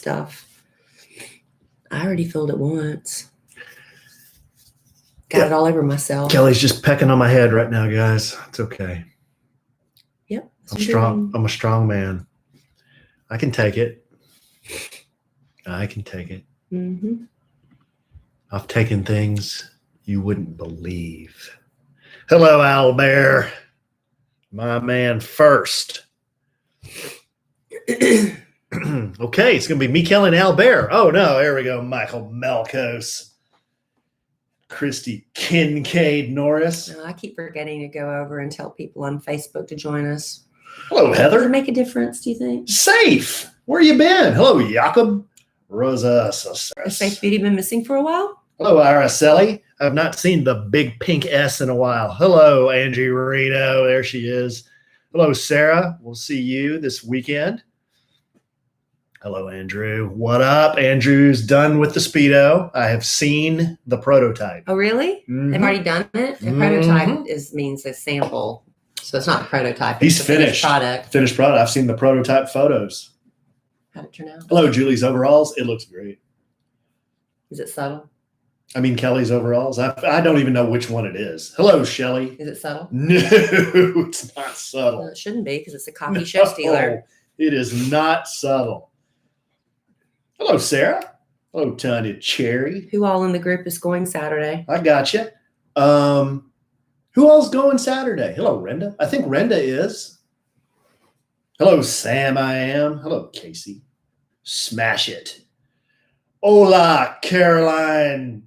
stuff. I already filled it once. Got it all over myself. Kellie's just pecking on my head right now, guys. It's okay. Yep. I'm strong. I'm a strong man. I can take it. Mm-hmm. I've taken things you wouldn't believe. Hello, Albert. My man first. Okay, it's going to be me, Kellie, and Albert. Oh, no. There we go. Michael Melkos. Christy Kincaid Norris. I keep forgetting to go over and tell people on Facebook to join us. Hello, Heather. Does it make a difference, do you think? Safe. Where you been? Hello, Jakob. Rosa. Has Safe Beauty been missing for a while? Hello, Araceli. I've not seen the big pink S in a while. Hello, Angie Reno. There she is. Hello, Sarah. We'll see you this weekend. Hello, Andrew. What up? Andrew's done with the Speedo. I have seen the prototype. Oh, really? Mm-hmm. They've already done it? The prototype means a sample. So it's not a prototype. He's finished. Product. Finished product. I've seen the prototype photos. How'd it turn out? Hello, Julie's overalls. It looks great. Is it subtle? I mean, Kellie's overalls. I don't even know which one it is. Hello, Shelly. Is it subtle? No, it's not subtle. Well, it shouldn't be because it's a coffee show stealer. It is not subtle. Hello, Sarah. Hello, Tanya Cherry. Who all in the group is going Saturday? I got you. Who all's going Saturday? Hello, Renda. I think Renda is. Hello, Sam. I am. Hello, Casey. Smash it. Hola, Caroline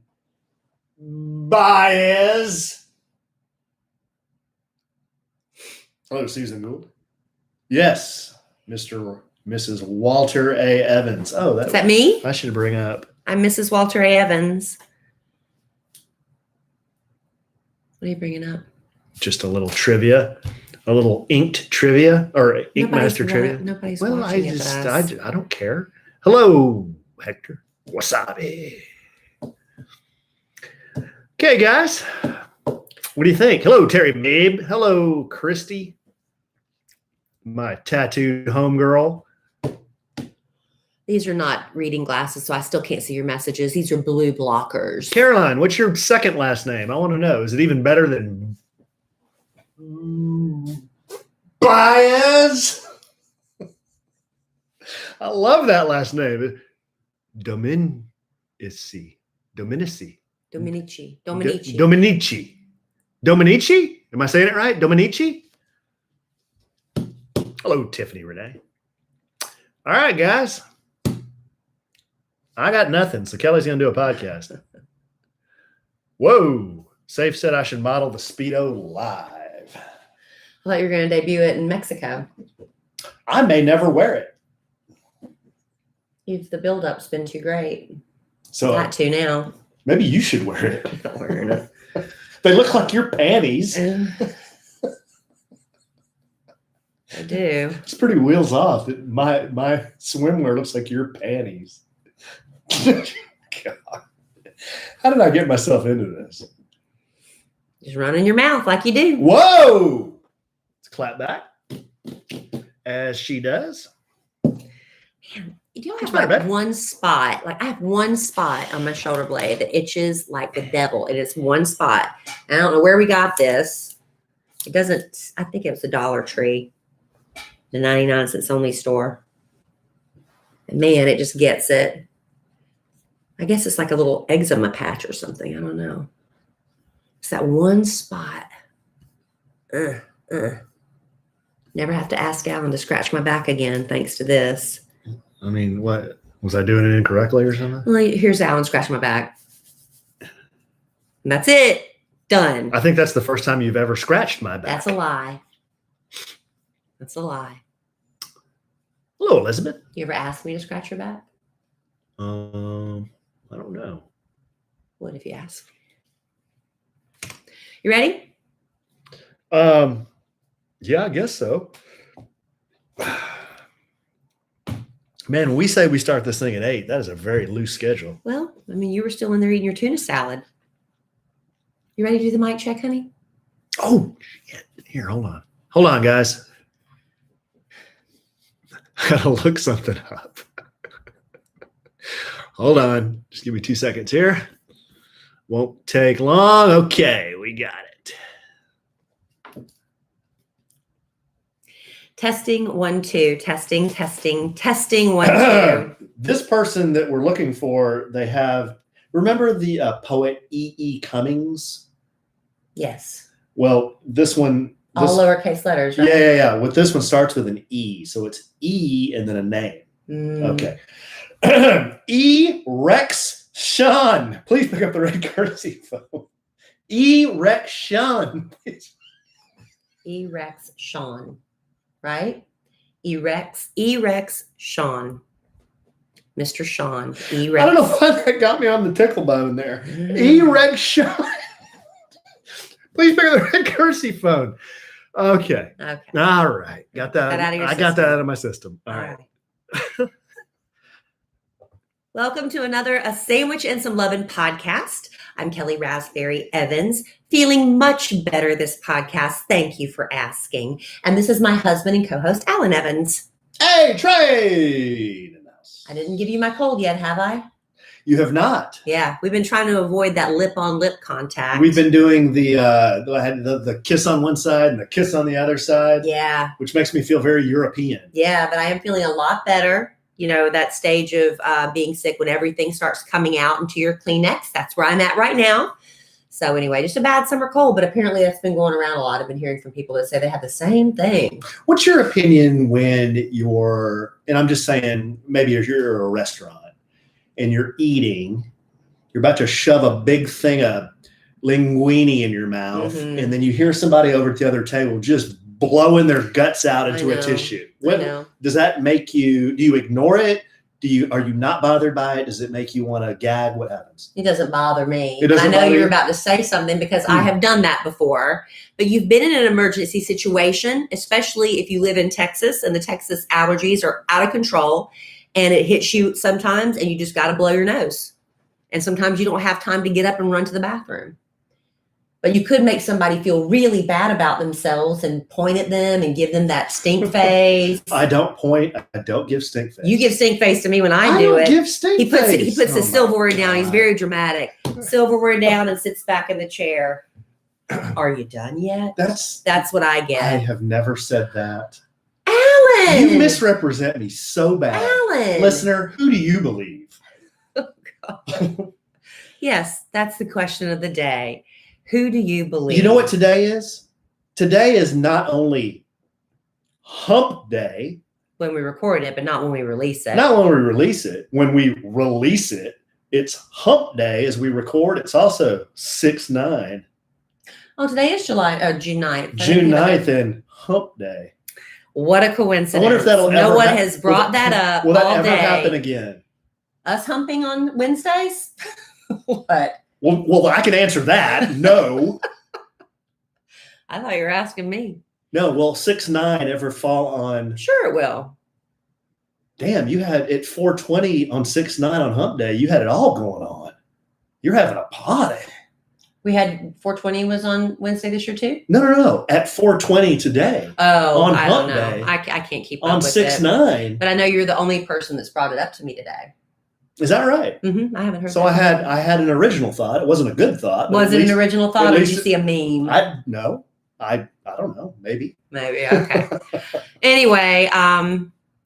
Baez. Hello, Susan Gould. Yes, Mrs. Walter A. Evans. Oh, is that me? I should bring up. I'm Mrs. Walter A. Evans. What are you bringing up? Just a little trivia, a little inked trivia or ink master trivia. Nobody's watching it. I don't care. Hello, Hector. Wasabi. Okay, guys. What do you think? Hello, Terry Mabe. Hello, Christy. My tattooed homegirl. These are not reading glasses, so I still can't see your messages. These are blue blockers. Caroline, what's your second last name? I want to know. Is it even better than Baez? I love that last name. Dominici. Am I saying it right? Dominici? Hello, Tiffany Renee. All right, guys. I got nothing, so Kellie's going to do a podcast. Whoa. Safe said I should model the Speedo live. I thought you were going to debut it in Mexico. I may never wear it. The build-up's been too great. So Not too now. Maybe you should wear it. I'm not wearing it. They look like your panties. I do. It's pretty wheels off. My swimwear looks like your panties. God. How did I get myself into this? Just run in your mouth like you do. Whoa! Let's clap back. As she does. Man, you don't have like one spot. Like I have one spot on my shoulder blade that itches like the devil. It is one spot. I don't know where we got this. It doesn't, I think it was the Dollar Tree. The 99-cent only store. And man, it just gets it. I guess it's like a little eczema patch or something. I don't know. It's that one spot. Never have to ask Alan to scratch my back again thanks to this. I mean, what? Was I doing it incorrectly or something? Well, here's Alan scratching my back. And that's it. Done. I think that's the first time you've ever scratched my back. That's a lie. That's a lie. Hello, Elizabeth. You ever asked me to scratch your back? I don't know. What if you ask? You ready? Yeah, I guess so. Man, when we say we start this thing at 8, that is a very loose schedule. Well, I mean, you were still in there eating your tuna salad. You ready to do the mic check, honey? Oh, shit. Here, hold on. Hold on, guys. I gotta look something up. Hold on. Just give me 2 seconds here. Won't take long. Okay, we got it. Testing 1 2. Testing 1 2. This person that we're looking for, they have. Remember the poet E.E. Cummings? Yes. Well, this one. All lowercase letters, right? Yeah. With this one starts with an E, so it's E and then a name. Okay. E. Rex Sean. Please pick up the red courtesy phone. E. Rex Sean. E. Rex Sean, right? E. Rex Sean. Mr. Sean. E. Rex. I don't know why that got me on the tickle bone there. E. Rex Sean. Please pick up the red courtesy phone. Okay. All right. Got that. I got that out of my system. All right. Welcome to another A Sandwich and Some Lovin' podcast. I'm Kellie Rasberry Evans, feeling much better this podcast. Thank you for asking. And this is my husband and co-host, Alan Evans. Hey, Trey! I didn't give you my cold yet, have I? You have not. Yeah, we've been trying to avoid that lip-on-lip contact. We've been doing the kiss on one side and the kiss on the other side. Yeah. Which makes me feel very European. Yeah, but I am feeling a lot better. You know, that stage of being sick when everything starts coming out into your Kleenex. That's where I'm at right now. So anyway, just a bad summer cold, but apparently that's been going around a lot. I've been hearing from people that say they have the same thing. What's your opinion when and I'm just saying, maybe if you're at a restaurant and you're eating, you're about to shove a big thing of linguine in your mouth, and then you hear somebody over at the other table just blowing their guts out into a tissue. Does that make you, do you ignore it? Are you not bothered by it? Does it make you want to gag? What happens? It doesn't bother me. I know you're about to say something because I have done that before, but you've been in an emergency situation, especially if you live in Texas and the Texas allergies are out of control and it hits you sometimes and you just got to blow your nose. And sometimes you don't have time to get up and run to the bathroom. But you could make somebody feel really bad about themselves and point at them and give them that stink face. I don't point. I don't give stink face. You give stink face to me when I do it. Give stink face. He puts the silverware down. He's very dramatic. Silverware down and sits back in the chair. Are you done yet? That's what I get. I have never said that. Alan! You misrepresent me so bad. Alan! Listener, who do you believe? Oh, God. Yes, that's the question of the day. Who do you believe? You know what today is? Today is not only hump day. When we record it, but not when we release it. Not when we release it. When we release it, it's hump day as we record. It's also 6/9. Oh, today is June 9th. June 9th and hump day. What a coincidence. I wonder if that'll No one has brought that up will that all ever day. happen again? Us humping on Wednesdays? What? Well, I can answer that. No. I thought you were asking me. No, will 6/9 ever fall on? Sure it will. Damn, you had at 4:20 on 6/9 on hump day. You had it all going on. You're having a party. We had 420 was on Wednesday this year too? No. At 4:20 today. Oh, on I hump don't know. day. I can't keep up on with 6/9. But I know you're the only person that's brought it up to me today. Is that right? Mm-hmm. I haven't heard. So I had an original thought. It wasn't a good thought. Was it an original thought, or did you see a meme? I don't know. Maybe. Okay. Anyway,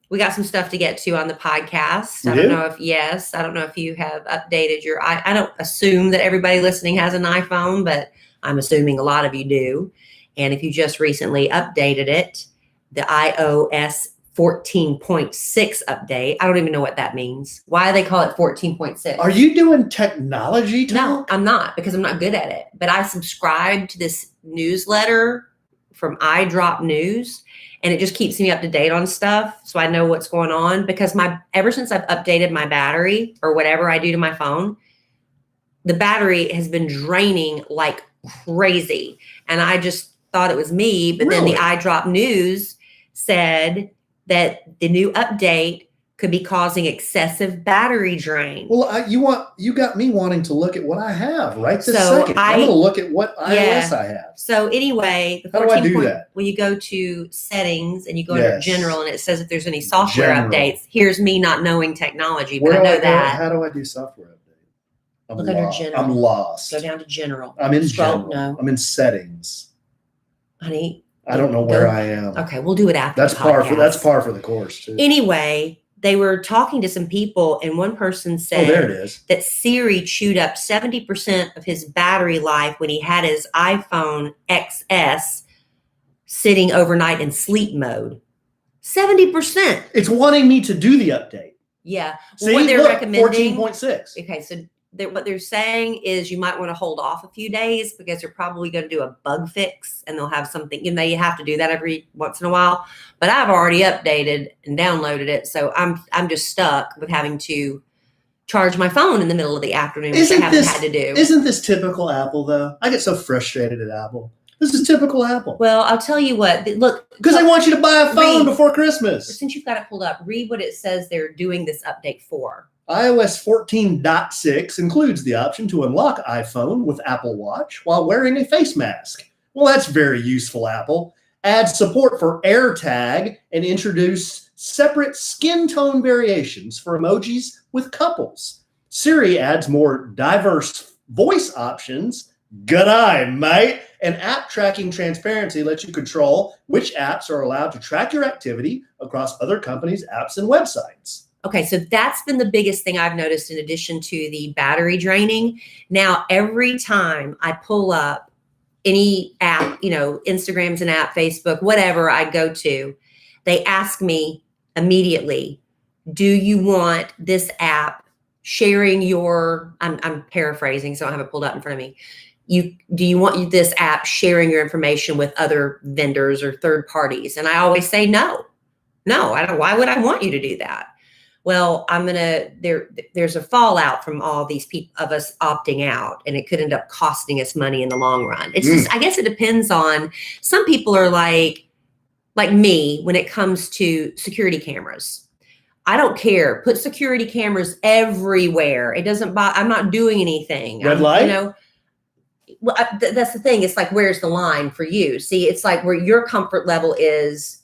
we got some stuff to get to on the podcast. I don't know if you have updated your. I don't assume that everybody listening has an iPhone, but I'm assuming a lot of you do. And if you just recently updated it, the iOS 14.6 update. I don't even know what that means. Why do they call it 14.6? Are you doing technology talk? No, I'm not, because I'm not good at it. But I subscribe to this newsletter from iDrop News, and it just keeps me up to date on stuff, so I know what's going on. Because ever since I've updated my battery or whatever I do to my phone, the battery has been draining like crazy. And I just thought it was me, but then the iDrop News said that the new update could be causing excessive battery drain. Well, you got me wanting to look at what I have right this So second. I'm going to look at what iOS I have. So anyway, how do I do that? Well, you go to settings and you go under general, and it says if there's any software updates. Here's me not knowing technology, but I know that. How do I do software update? Look under general. I'm lost. Go down to general. I'm in general. No. I'm in settings. Honey, I don't know where I am. Okay, we'll do it after. That's par for the course too. Anyway, they were talking to some people, and one person said there it is. That Siri chewed up 70% of his battery life when he had his iPhone XS sitting overnight in sleep mode. 70%. It's wanting me to do the update. Yeah. Well, what they're recommending 14.6. Okay, so what they're saying is you might want to hold off a few days because they're probably going to do a bug fix, and they'll have something. You have to do that every once in a while. But I've already updated and downloaded it, so I'm just stuck with having to charge my phone in the middle of the afternoon, which I haven't had to do. Isn't this typical Apple, though? I get so frustrated at Apple. This is typical Apple. Well, I'll tell you what. Look, because they want you to buy a phone before Christmas. Since you've got it pulled up, read what it says they're doing this update for. iOS 14.6 includes the option to unlock iPhone with Apple Watch while wearing a face mask. Well, that's very useful, Apple. Add support for AirTag and introduce separate skin tone variations for emojis with couples. Siri adds more diverse voice options. Good eye, mate. And app tracking transparency lets you control which apps are allowed to track your activity across other companies' apps and websites. Okay, so that's been the biggest thing I've noticed in addition to the battery draining. Now, every time I pull up any app, Instagram's an app, Facebook, whatever I go to, they ask me immediately, do you want this app sharing your, I'm paraphrasing, so I don't have it pulled up in front of me. Do you want this app sharing your information with other vendors or third parties? And I always say no, I don't. Why would I want you to do that? Well, there's a fallout from all these people of us opting out, and it could end up costing us money in the long run. It's just, I guess it depends on, some people are like me when it comes to security cameras. I don't care. Put security cameras everywhere. It doesn't bother. I'm not doing anything. Red light? Well, that's the thing. It's like, where's the line for you? See, it's like where your comfort level is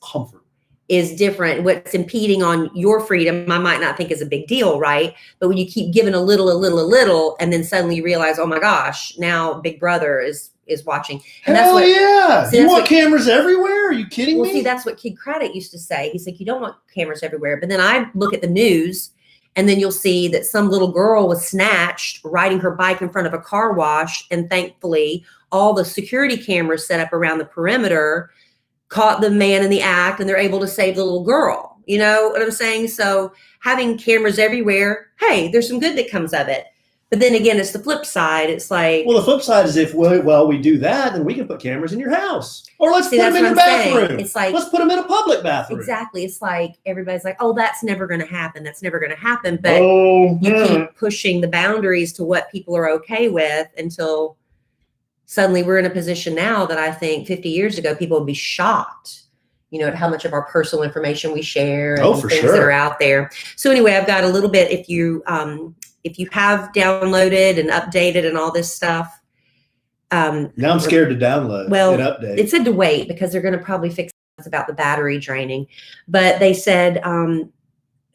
different. What's impeding on your freedom, I might not think is a big deal, right? But when you keep giving a little, and then suddenly you realize, oh my gosh, now Big Brother is watching. And Hell you want cameras everywhere? Are you kidding me? Well, see, that's what Kid Craddock used to say. He's like, you don't want cameras everywhere. But then I look at the news, and then you'll see that some little girl was snatched riding her bike in front of a car wash. And thankfully, all the security cameras set up around the perimeter caught the man in the act, and they're able to save the little girl. You know what I'm saying? So having cameras everywhere, hey, there's some good that comes of it. But then again, it's the flip side. It's like, well, the flip side is if we do that, then we can put cameras in your house, or let's put them in your bathroom. It's like, let's put them in a public bathroom. Exactly. It's like everybody's like, oh, that's never going to happen. That's never going to happen. But you keep pushing the boundaries to what people are okay with until suddenly we're in a position now that I think 50 years ago people would be shocked, at how much of our personal information we share and things that are out there. So anyway, I've got a little bit. If you have downloaded and updated and all this stuff. Now I'm scared to download and update. It said to wait because they're going to probably fix it about the battery draining. But they said,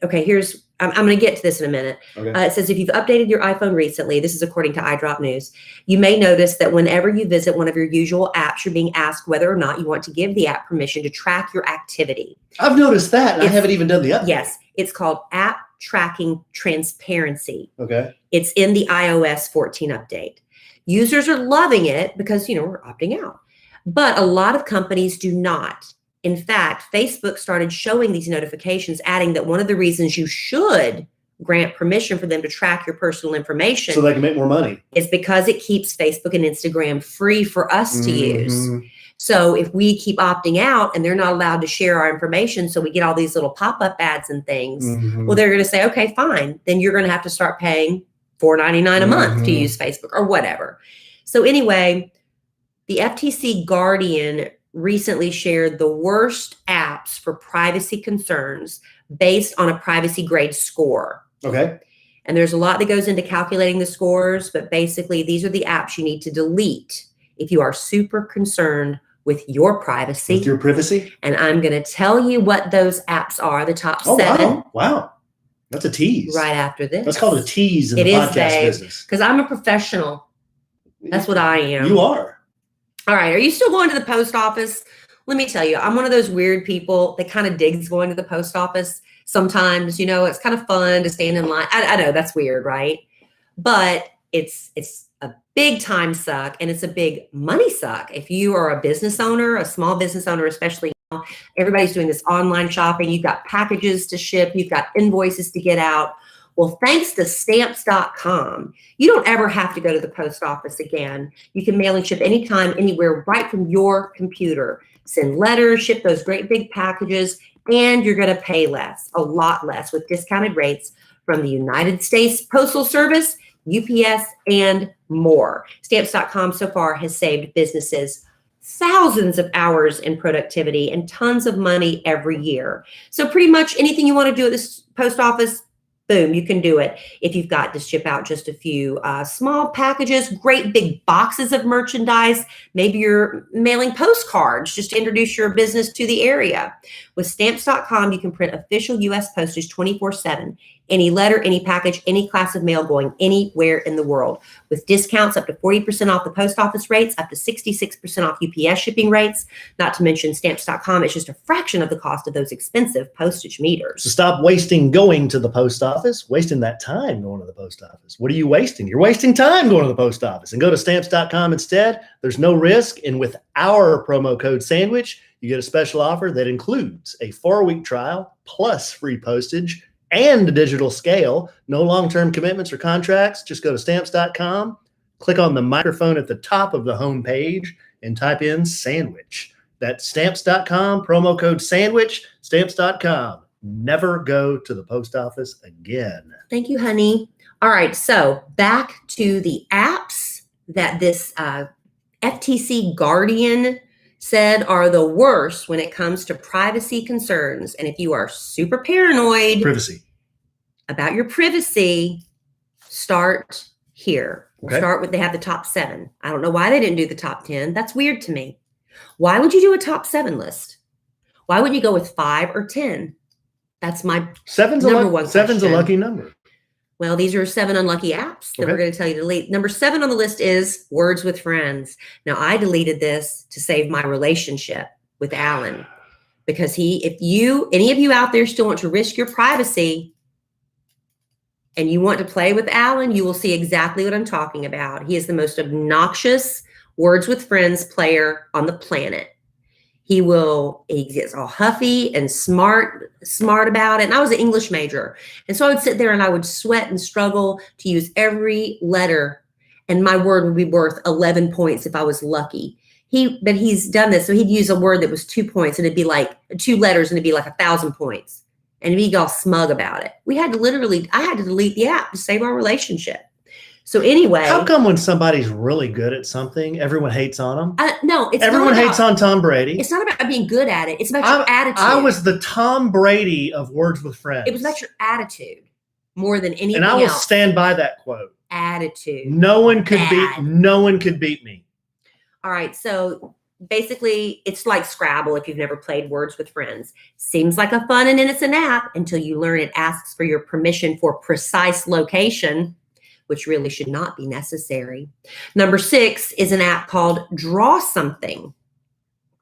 okay, I'm going to get to this in a minute. Okay. It says, if you've updated your iPhone recently, this is according to iDrop News, you may notice that whenever you visit one of your usual apps, you're being asked whether or not you want to give the app permission to track your activity. I've noticed that, and I haven't even done the update. Yes, it's called App Tracking Transparency. Okay. It's in the iOS 14 update. Users are loving it because, we're opting out. But a lot of companies do not. In fact, Facebook started showing these notifications, adding that one of the reasons you should grant permission for them to track your personal information so they can make more money is because it keeps Facebook and Instagram free for us to use. So if we keep opting out and they're not allowed to share our information, so we get all these little pop-up ads and things, well, they're going to say, okay, fine. Then you're going to have to start paying $4.99 a month to use Facebook or whatever. So anyway, the FTC Guardian recently shared the worst apps for privacy concerns based on a privacy grade score. Okay. And there's a lot that goes into calculating the scores, but basically these are the apps you need to delete if you are super concerned with your privacy. With your privacy? And I'm going to tell you what those apps are, the top 7. Wow. That's a tease. Right after this. That's called a tease in the podcast business. Because I'm a professional. That's what I am. You are. All right. Are you still going to the post office? Let me tell you, I'm one of those weird people that kind of digs going to the post office. Sometimes, it's kind of fun to stand in line. I know that's weird, right? But it's a big time suck, and it's a big money suck. If you are a business owner, a small business owner, especially now, everybody's doing this online shopping. You've got packages to ship. You've got invoices to get out. Well, thanks to stamps.com, you don't ever have to go to the post office again. You can mail and ship anytime, anywhere, right from your computer. Send letters, ship those great big packages, and you're going to pay less, a lot less, with discounted rates from the United States Postal Service, UPS, and more. Stamps.com so far has saved businesses thousands of hours in productivity and tons of money every year. So pretty much anything you want to do at this post office, boom, you can do it. If you've got to ship out just a few small packages, great big boxes of merchandise, maybe you're mailing postcards just to introduce your business to the area. With Stamps.com, you can print official U.S. postage 24/7. Any letter, any package, any class of mail going anywhere in the world. With discounts up to 40% off the post office rates, up to 66% off UPS shipping rates. Not to mention Stamps.com, it's just a fraction of the cost of those expensive postage meters. So stop wasting going to the post office, wasting that time going to the post office. What are you wasting? You're wasting time going to the post office. And go to Stamps.com instead. There's no risk. And with our promo code SANDWICH, you get a special offer that includes a 4-week trial plus free postage and a digital scale. No long-term commitments or contracts. Just go to Stamps.com, click on the microphone at the top of the home page, and type in SANDWICH. That's Stamps.com, promo code SANDWICH, Stamps.com. Never go to the post office again. Thank you, honey. All right, so back to the apps that this FTC Guardian said are the worst when it comes to privacy concerns. And if you are super paranoid about your privacy, start here. We'll start with, they have the top 7. I don't know why they didn't do the top 10. That's weird to me. Why would you do a top 7 list? Why wouldn't you go with 5 or 10? That's my number one question. 7's a lucky number. Well, these are 7 unlucky apps that we're going to tell you to delete. Number 7 on the list is Words with Friends. Now, I deleted this to save my relationship with Alan, because if any of you out there still want to risk your privacy and you want to play with Alan, you will see exactly what I'm talking about. He is the most obnoxious Words with Friends player on the planet. He gets all huffy and smart about it. And I was an English major. And so I would sit there and I would sweat and struggle to use every letter. And my word would be worth 11 points if I was lucky. But he's done this. So he'd use a word that was 2 points, and it'd be like 2 letters, and it'd be like 1,000 points. And he'd be all smug about it. I had to delete the app to save our relationship. So anyway, how come when somebody's really good at something, everyone hates on them? No, everyone hates on Tom Brady. It's not about being good at it. It's about your attitude. I was the Tom Brady of Words with Friends. It was about your attitude more than anything else. And I will stand by that quote. Attitude. No one could beat me. All right. So basically, it's like Scrabble if you've never played Words with Friends. Seems like a fun and innocent app until you learn it asks for your permission for precise location, which really should not be necessary. Number 6 is an app called Draw Something.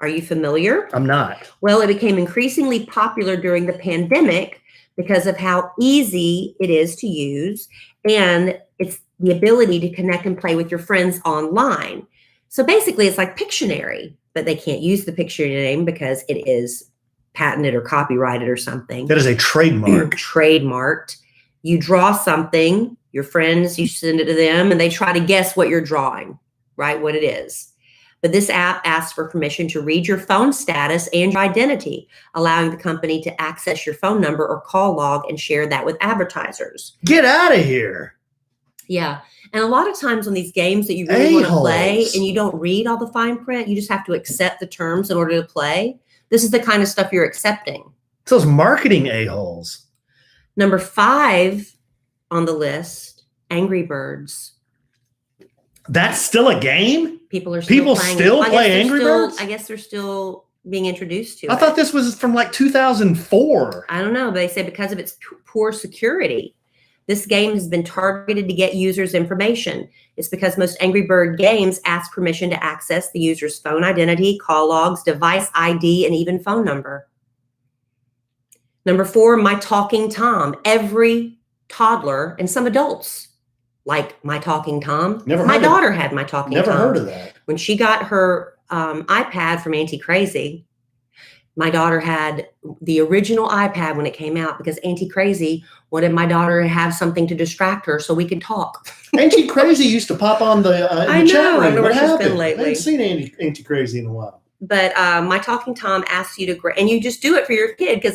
Are you familiar? I'm not. Well, it became increasingly popular during the pandemic because of how easy it is to use, and it's the ability to connect and play with your friends online. So basically, it's like Pictionary, but they can't use the Pictionary name because it is patented or copyrighted or something. That is a trademark. Trademarked. You draw something, your friends, you send it to them, and they try to guess what you're drawing, right? What it is. But this app asks for permission to read your phone status and your identity, allowing the company to access your phone number or call log and share that with advertisers. Get out of here. Yeah. And a lot of times on these games that you really want to play and you don't read all the fine print, you just have to accept the terms in order to play. This is the kind of stuff you're accepting. It's those marketing a-holes. Number 5 on the list, Angry Birds. That's still a game? People playing Angry Birds? I guess they're still being introduced to it. I thought this was from like 2004. I don't know, but they say because of its poor security, this game has been targeted to get users' information. It's because most Angry Bird games ask permission to access the user's phone identity, call logs, device ID, and even phone number. Number 4, My Talking Tom. Every toddler and some adults like My Talking Tom. My daughter had My Talking Tom. Never heard of that. When she got her iPad from Auntie Crazy, my daughter had the original iPad when it came out because Auntie Crazy wanted my daughter to have something to distract her so we could talk. Auntie Crazy used to pop on the chat room. I know where she's been lately. I haven't seen Auntie Crazy in a while. But My Talking Tom asks you to, and you just do it for your kid because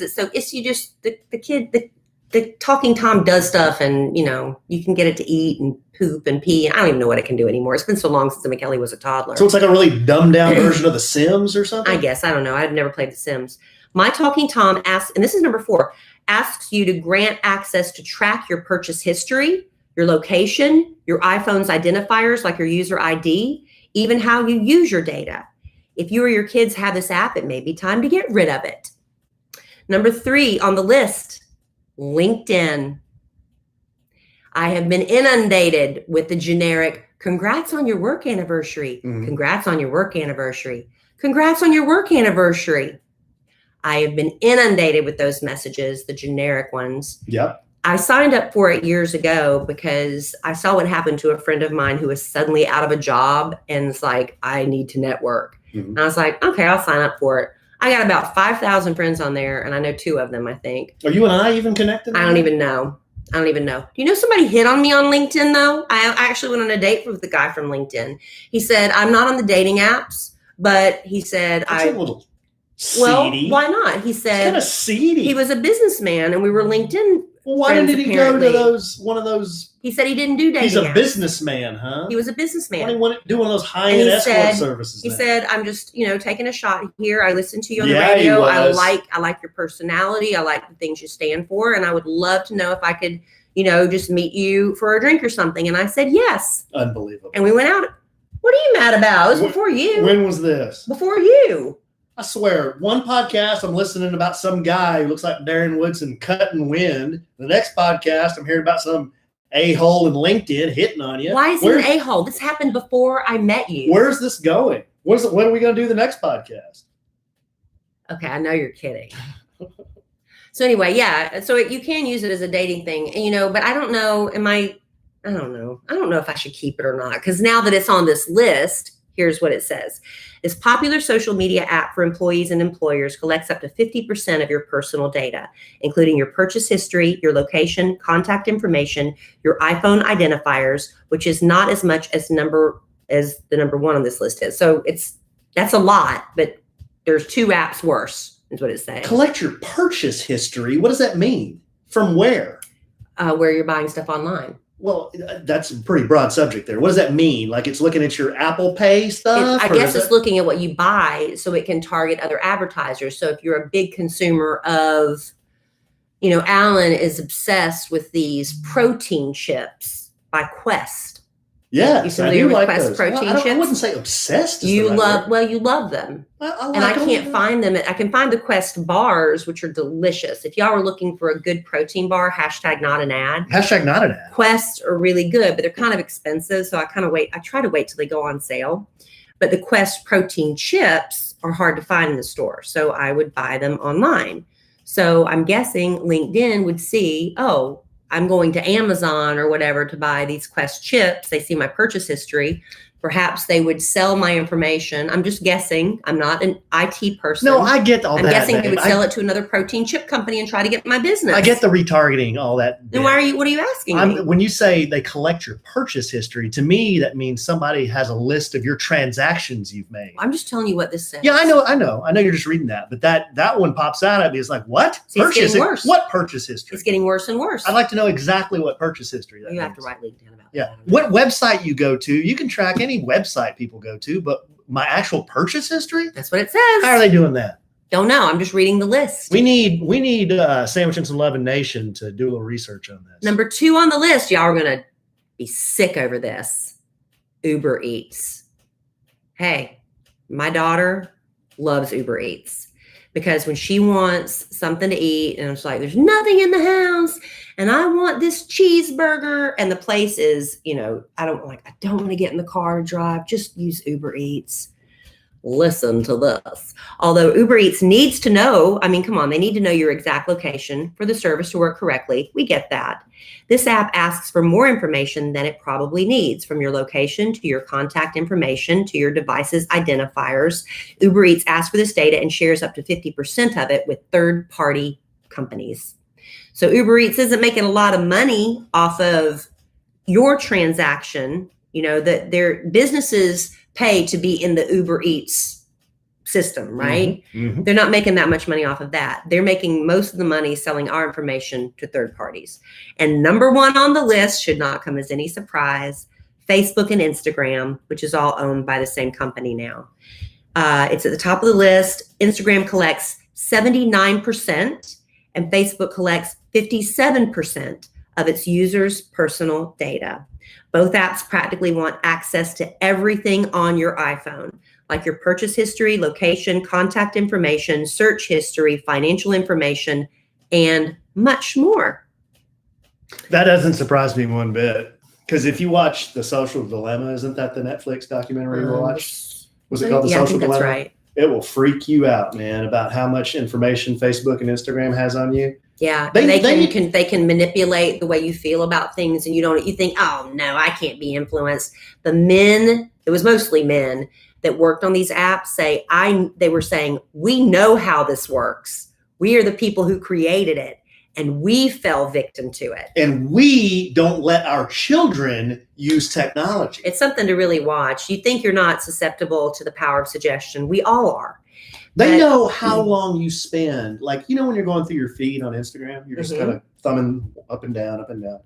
the Talking Tom does stuff, and you can get it to eat and poop and pee, and I don't even know what it can do anymore. It's been so long since Kellie was a toddler. So it's like a really dumbed down version of The Sims or something? I guess. I don't know. I've never played The Sims. My Talking Tom asks, and this is number 4, asks you to grant access to track your purchase history, your location, your iPhone's identifiers like your user ID, even how you use your data. If you or your kids have this app, it may be time to get rid of it. Number 3 on the list, LinkedIn. I have been inundated with the generic, congrats on your work anniversary. Mm-hmm. Congrats on your work anniversary. Congrats on your work anniversary. I have been inundated with those messages, the generic ones. Yep. I signed up for it years ago because I saw what happened to a friend of mine who was suddenly out of a job and it's like, I need to network. Mm-hmm. And I was like, okay, I'll sign up for it. I got about 5,000 friends on there, and I know 2 of them, I think. Are you and I even connected? I don't even know. Do you know somebody hit on me on LinkedIn, though? I actually went on a date with the guy from LinkedIn. He said, I'm not on the dating apps, but he said, That's a little seedy. Well, why not? He said, it's kind of seedy. He was a businessman, and we were LinkedIn. Well, why didn't he go to one of those? He said he didn't do dating. He's a apps. businessman, huh? He was a businessman. Why didn't he want to do one of those high-end escort services? He said, "I'm just, taking a shot here. I listen to you on the radio. I like your personality. I like the things you stand for, and I would love to know if I could, just meet you for a drink or something." And I said, "Yes." Unbelievable. And we went out. What are you mad about? It was before you. When was this? Before you. I swear, one podcast I'm listening about some guy who looks like Darren Woodson cutting wind. The next podcast I'm hearing about some a-hole in LinkedIn hitting on you. Why is it an a-hole? This happened before I met you. Where's this going? When are we going to do the next podcast? Okay, I know you're kidding. So anyway, yeah. So you can use it as a dating thing, but I don't know. I don't know. I don't know if I should keep it or not. Because now that it's on this list, here's what it says. This popular social media app for employees and employers collects up to 50% of your personal data, including your purchase history, your location, contact information, your iPhone identifiers, which is not as much as the number 1 on this list is. So that's a lot, but there's 2 apps worse, is what it's saying. Collect your purchase history. What does that mean? From where? Where you're buying stuff online. Well, that's a pretty broad subject there. What does that mean? Like it's looking at your Apple Pay stuff? I guess it's looking at what you buy so it can target other advertisers. So if you're a big consumer of, Alan is obsessed with these protein chips by Quest. Yeah, you familiar with Quest protein chips? I wouldn't say obsessed. You love them. I can't find them. I can find the Quest bars, which are delicious. If y'all are looking for a good protein bar, # not an ad. # not an ad. Quests are really good, but they're kind of expensive. So I try to wait till they go on sale. But the Quest protein chips are hard to find in the store. So I would buy them online. So I'm guessing LinkedIn would see, I'm going to Amazon or whatever to buy these Quest chips. They see my purchase history. Perhaps they would sell my information. I'm just guessing. I'm not an IT person. No, I get all that. I'm guessing they would sell it to another protein chip company and try to get my business. I get the retargeting, all that. Then what are you asking me? When you say they collect your purchase history, to me, that means somebody has a list of your transactions you've made. I'm just telling you what this says. Yeah, I know. You're just reading that. But that one pops out at me. It's like, what? See, it's getting worse. What purchase history? It's getting worse and worse. I'd like to know exactly what purchase history that You means. have to write LinkedIn about that. Yeah. What website you go to, you can track any website people go to, but my actual purchase history? That's what it says. How are they doing that? Don't know. I'm just reading the list. We need Sandwich and some Lovin Nation to do a little research on this. Number 2 on the list, y'all are going to be sick over this. Uber Eats. Hey, my daughter loves Uber Eats because when she wants something to eat and it's like, there's nothing in the house and I want this cheeseburger and the place is, I don't want to get in the car to drive. Just use Uber Eats. Listen to this. Although Uber Eats needs to know, come on, they need to know your exact location for the service to work correctly. We get that. This app asks for more information than it probably needs, from your location to your contact information to your device's identifiers. Uber Eats asks for this data and shares up to 50% of it with third-party companies. So Uber Eats isn't making a lot of money off of your transaction. That their businesses pay to be in the Uber Eats system, right? Mm-hmm. They're not making that much money off of that. They're making most of the money selling our information to third parties. And number 1 on the list, should not come as any surprise, Facebook and Instagram, which is all owned by the same company now. It's at the top of the list. Instagram collects 79% and Facebook collects 57% of its users' personal data. Both apps practically want access to everything on your iPhone, like your purchase history, location, contact information, search history, financial information, and much more. That doesn't surprise me one bit. Because if you watch The Social Dilemma, isn't that the Netflix documentary we watched? Was it called The Social Dilemma? That's right. It will freak you out, man, about how much information Facebook and Instagram has on you. Yeah, they can manipulate the way you feel about things, and you think, oh no, I can't be influenced. The men, it was mostly men that worked on these apps, they were saying, we know how this works. We are the people who created it, and we fell victim to it. And we don't let our children use technology. It's something to really watch. You think you're not susceptible to the power of suggestion. We all are. They know how long you spend. Like, when you're going through your feed on Instagram, you're just kind of thumbing up and down, up and down.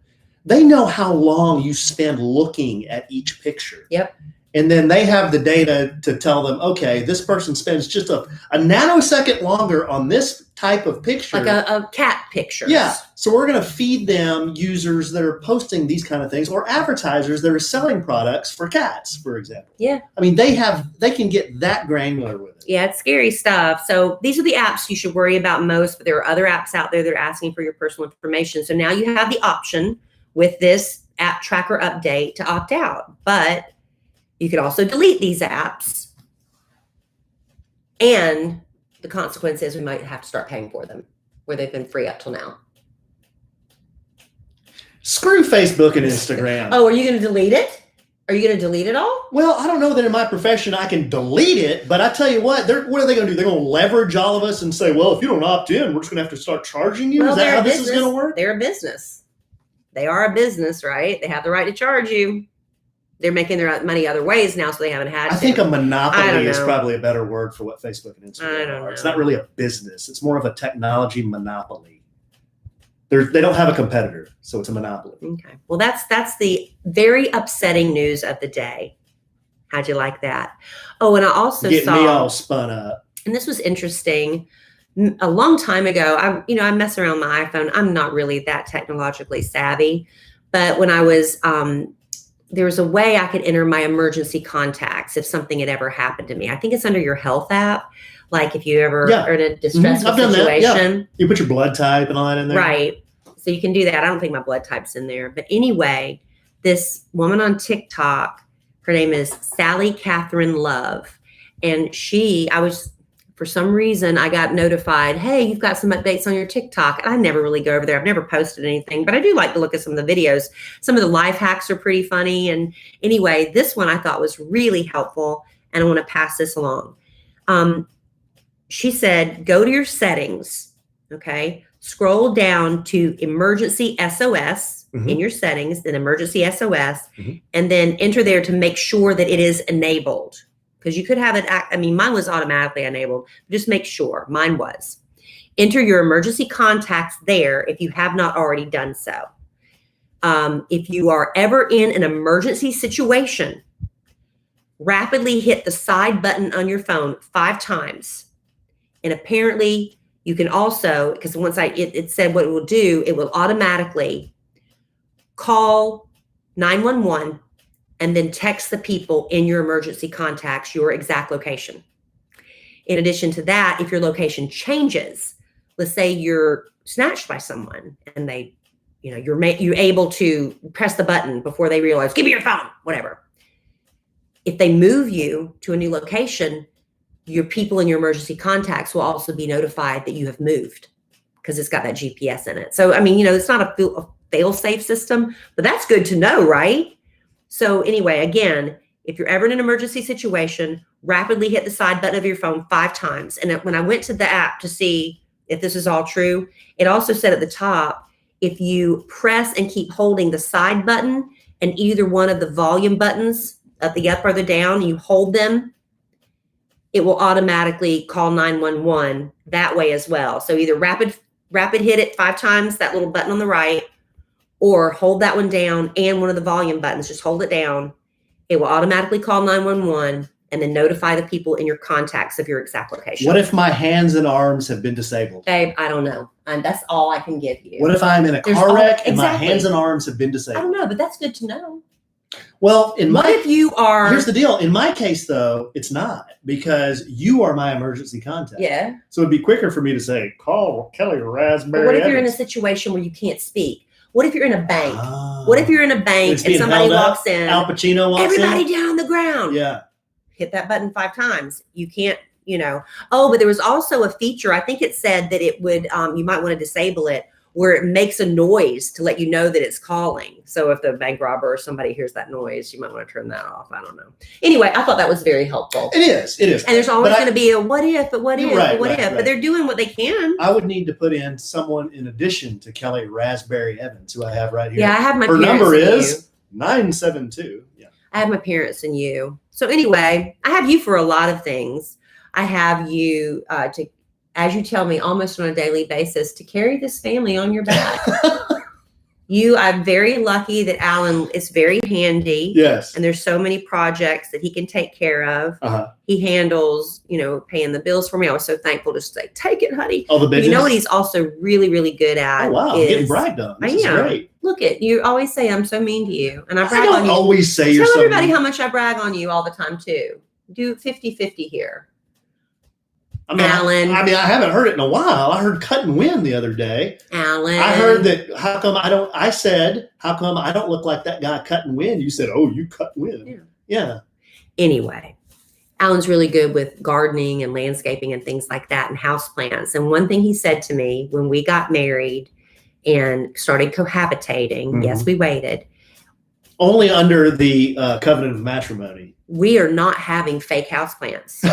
They know how long you spend looking at each picture. Yep. And then they have the data to tell them, okay, this person spends just a nanosecond longer on this type of picture. Like a cat picture. Yeah. So we're going to feed them users that are posting these kind of things, or advertisers that are selling products for cats, for example. Yeah. They can get that granular with it. Yeah, it's scary stuff. So these are the apps you should worry about most, but there are other apps out there that are asking for your personal information. So now you have the option with this app tracker update to opt out, but you could also delete these apps, and the consequence is we might have to start paying for them where they've been free up till now. Screw Facebook and Instagram. Oh, are you going to delete it? Are you going to delete it all? Well, I don't know that in my profession I can delete it, but I tell you what are they going to do? They're going to leverage all of us and say, well, if you don't opt in, we're just going to have to start charging you? Is that how this is going to work? They're a business. They are a business, right? They have the right to charge you. They're making their money other ways now, so they haven't had to. I think a monopoly is probably a better word for what Facebook and Instagram are. Know. It's not really a business. It's more of a technology monopoly. They don't have a competitor, so it's a monopoly. Okay. Well, that's the very upsetting news of the day. How'd you like that? Oh, and I also Getting me all spun up. And this was interesting. A long time ago, I mess around with my iPhone. I'm not really that technologically savvy, but when I was there was a way I could enter my emergency contacts if something had ever happened to me. I think it's under your health app. Like if you ever are in a distressful situation. Yeah. You put your blood type and all that in there. Right. So you can do that. I don't think my blood type's in there. But anyway, this woman on TikTok, her name is Sally Catherine Love. And for some reason, I got notified, hey, you've got some updates on your TikTok. And I never really go over there. I've never posted anything, but I do like to look at some of the videos. Some of the life hacks are pretty funny. And anyway, this one I thought was really helpful, and I want to pass this along. She said, go to your settings, okay? Scroll down to emergency SOS in your settings, then emergency SOS, and then enter there to make sure that it is enabled. Because you could have it, mine was automatically enabled. Just make sure, mine was. Enter your emergency contacts there if you have not already done so. If you are ever in an emergency situation, rapidly hit the side button on your phone 5 times And apparently you can also, because once it said what it will do, it will automatically call 911 and then text the people in your emergency contacts your exact location. In addition to that, if your location changes, let's say you're snatched by someone and they, you're able to press the button before they realize, give me your phone, whatever. If they move you to a new location, your people in your emergency contacts will also be notified that you have moved because it's got that GPS in it. So, it's not a fail-safe system, but that's good to know, right? So anyway, again, if you're ever in an emergency situation, rapidly hit the side button of your phone 5 times. And when I went to the app to see if this is all true, it also said at the top, if you press and keep holding the side button and either one of the volume buttons at the up or the down, you hold them, it will automatically call 911 that way as well. So either rapid hit it 5 times, that little button on the right, or hold that one down and one of the volume buttons, just hold it down. It will automatically call 911 and then notify the people in your contacts of your exact location. What if my hands and arms have been disabled? Babe, I don't know. That's all I can give you. What if I'm in a car wreck and my hands and arms have been disabled? I don't know, but that's good to know. Well, if you are? Here's the deal. In my case, though, it's not, because you are my emergency contact. Yeah. So it'd be quicker for me to say, call Kellie or Rasberry. What if you're in a situation where you can't speak? What if you're in a bank? What if you're in a bank and somebody walks in? Al Pacino walks in. Everybody down on the ground. Yeah. Hit that button 5 times. You can't, Oh, but there was also a feature. I think it said that it would, you might want to disable it, where it makes a noise to let you know that it's calling. So if the bank robber or somebody hears that noise, you might want to turn that off. I don't know. Anyway, I thought that was very helpful. It is. And there's always going to be a what if, but what if, right, what right, if. right. But they're doing what they can. I would need to put in someone in addition to Kellie Rasberry Evans, who I have right here. Yeah, I have my Her parents. number is 972. Yeah. I have my parents and you. So anyway, I have you for a lot of things. I have you to, as you tell me almost on a daily basis, to carry this family on your back. I'm very lucky that Alan is very handy. Yes. And there's so many projects that he can take care of. Uh-huh. He handles, paying the bills for me. I was so thankful to say, take it, honey. All the business. You know what he's also really, really good at? Oh, wow. I'm getting bragged on. This is great. Look you always say I'm so mean to you. And I brag I don't on you. always say you're so Tell everybody mean. how much I brag on you all the time too. Do 50-50 here. Alan. I haven't heard it in a while. I heard cut and win the other day. Alan. I heard that how come I don't look like that guy cut and win? You said, oh, you cut and win. Yeah. Anyway, Alan's really good with gardening and landscaping and things like that and houseplants. And one thing he said to me when we got married and started cohabitating, yes, we waited. Only under the covenant of matrimony. We are not having fake houseplants.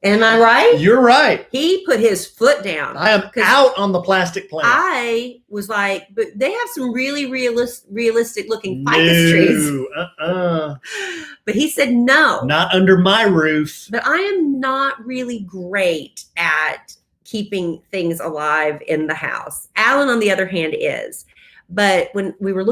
Am I right? You're right. He put his foot down. I am out on the plastic plant. I was like, but they have some really realistic looking ficus trees. But he said no. Not under my roof. But I am not really great at keeping things alive in the house. Alan, on the other hand, is. But when we were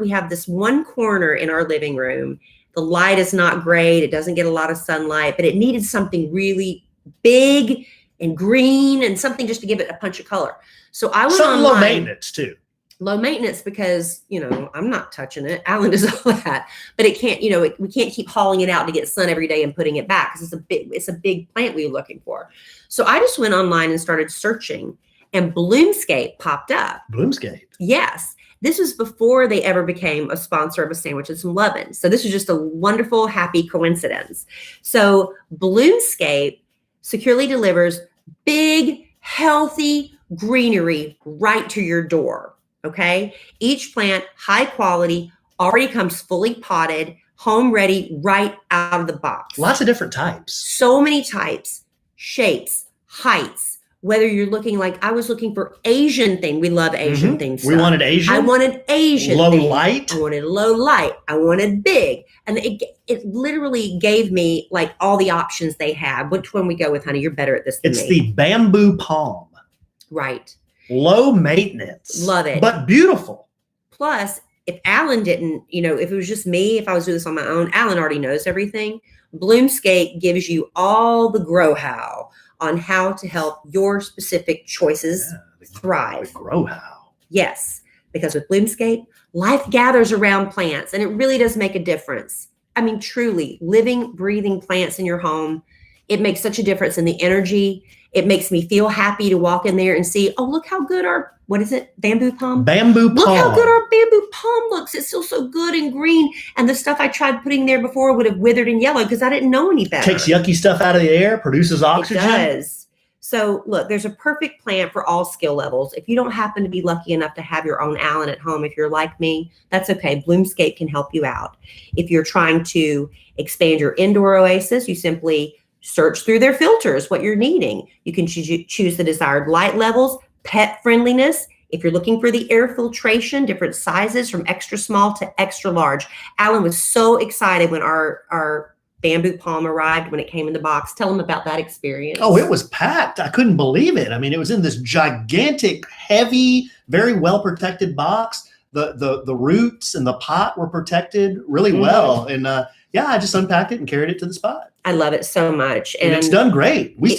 we have this one corner in our living room. The light is not great. It doesn't get a lot of sunlight, but it needed something really big and green and something just to give it a punch of color. So I went online. Low maintenance too. Low maintenance because, I'm not touching it. Alan does all that, but it can't, we can't keep hauling it out to get sun every day and putting it back because it's a big plant we were looking for. So I just went online and started searching and Bloomscape popped up. Bloomscape? Yes. This was before they ever became a sponsor of a sandwiches from Lovin. So this was just a wonderful, happy coincidence. So Bloomscape securely delivers big, healthy greenery right to your door. Okay. Each plant, high quality, already comes fully potted, home ready, right out of the box. Lots of different types. So many types, shapes, heights. Whether you're looking I was looking for Asian thing. We love Asian things. We wanted Asian. I wanted Asian. Low light. I wanted low light. I wanted big. And it literally gave me all the options they had. Which one we go with, honey? You're better at this than me. It's the bamboo palm. Right. Low maintenance. Love it. But beautiful. Plus, if Alan didn't, if it was just me, if I was doing this on my own, Alan already knows everything. Bloomscape gives you all the grow-how on how to help your specific choices thrive. The grow how. Yes, because with Bloomscape, life gathers around plants, and it really does make a difference. I mean, truly, living, breathing plants in your home, it makes such a difference in the energy. It makes me feel happy to walk in there and see, oh, look how good our, what is it? Bamboo palm? Bamboo palm. Look how good our bamboo palm looks. It's still so good and green. And the stuff I tried putting there before would have withered and yellowed because I didn't know any better. Takes yucky stuff out of the air, produces oxygen. It does. So look, there's a perfect plant for all skill levels. If you don't happen to be lucky enough to have your own Allen at home, if you're like me, that's okay. Bloomscape can help you out. If you're trying to expand your indoor oasis, you simply search through their filters, what you're needing. You can choose the desired light levels, pet friendliness. If you're looking for the air filtration, different sizes from extra small to extra large. Alan was so excited when our bamboo palm arrived when it came in the box. Tell him about that experience. Oh, it was packed. I couldn't believe it. I mean, it was in this gigantic, heavy, very well protected box. The roots and the pot were protected really well. And I just unpacked it and carried it to the spot. I love it so much. And it's done great. It's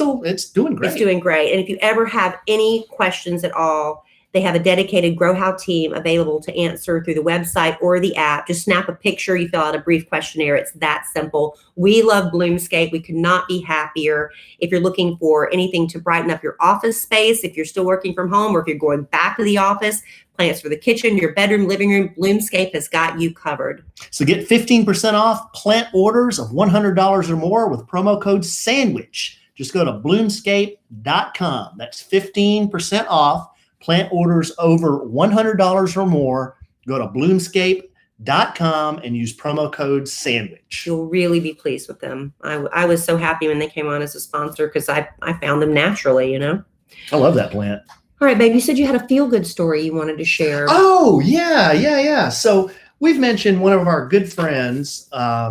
doing great. It's doing great. And if you ever have any questions at all, they have a dedicated Grow How team available to answer through the website or the app. Just snap a picture. You fill out a brief questionnaire. It's that simple. We love Bloomscape. We could not be happier. If you're looking for anything to brighten up your office space, if you're still working from home or if you're going back to the office, plants for the kitchen, your bedroom, living room, Bloomscape has got you covered. So get 15% off plant orders of $100 or more with promo code SANDWICH. Just go to bloomscape.com. That's 15% off. Plant orders over $100 or more. Go to bloomscape.com and use promo code SANDWICH. You'll really be pleased with them. I was so happy when they came on as a sponsor because I found them naturally, you know. I love that plant. All right, babe, you said you had a feel-good story you wanted to share. Oh, yeah. So we've mentioned one of our good friends.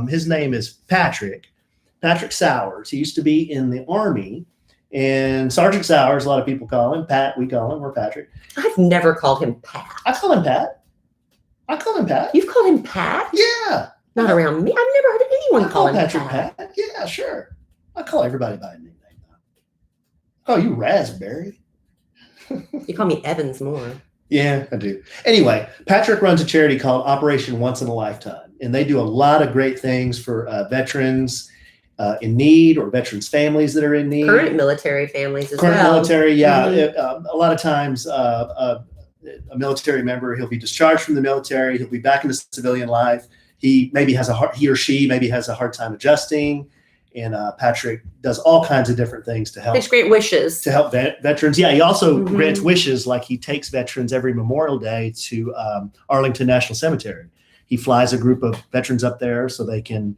His name is Patrick Sowers. He used to be in the Army. And Sergeant Sowers, a lot of people call him. Pat, we call him. We're Patrick. I've never called him Pat. I call him Pat. You've called him Pat? Yeah. Not around me. I've never heard anyone call him Patrick Pat. Yeah, sure. I call everybody by a nickname, though. Oh, you Rasberry. You call me Evans more. Yeah, I do. Anyway, Patrick runs a charity called Operation Once in a Lifetime, and they do a lot of great things for veterans in need or veterans' families that are in need. Current military families as well. Current military, yeah. Mm-hmm. A lot of times, a military member, he'll be discharged from the military. He'll be back into civilian life. He or she maybe has a hard time adjusting. And Patrick does all kinds of different things to help. Takes great wishes. To help veterans. Yeah, he also grants wishes, like he takes veterans every Memorial Day to Arlington National Cemetery. He flies a group of veterans up there so they can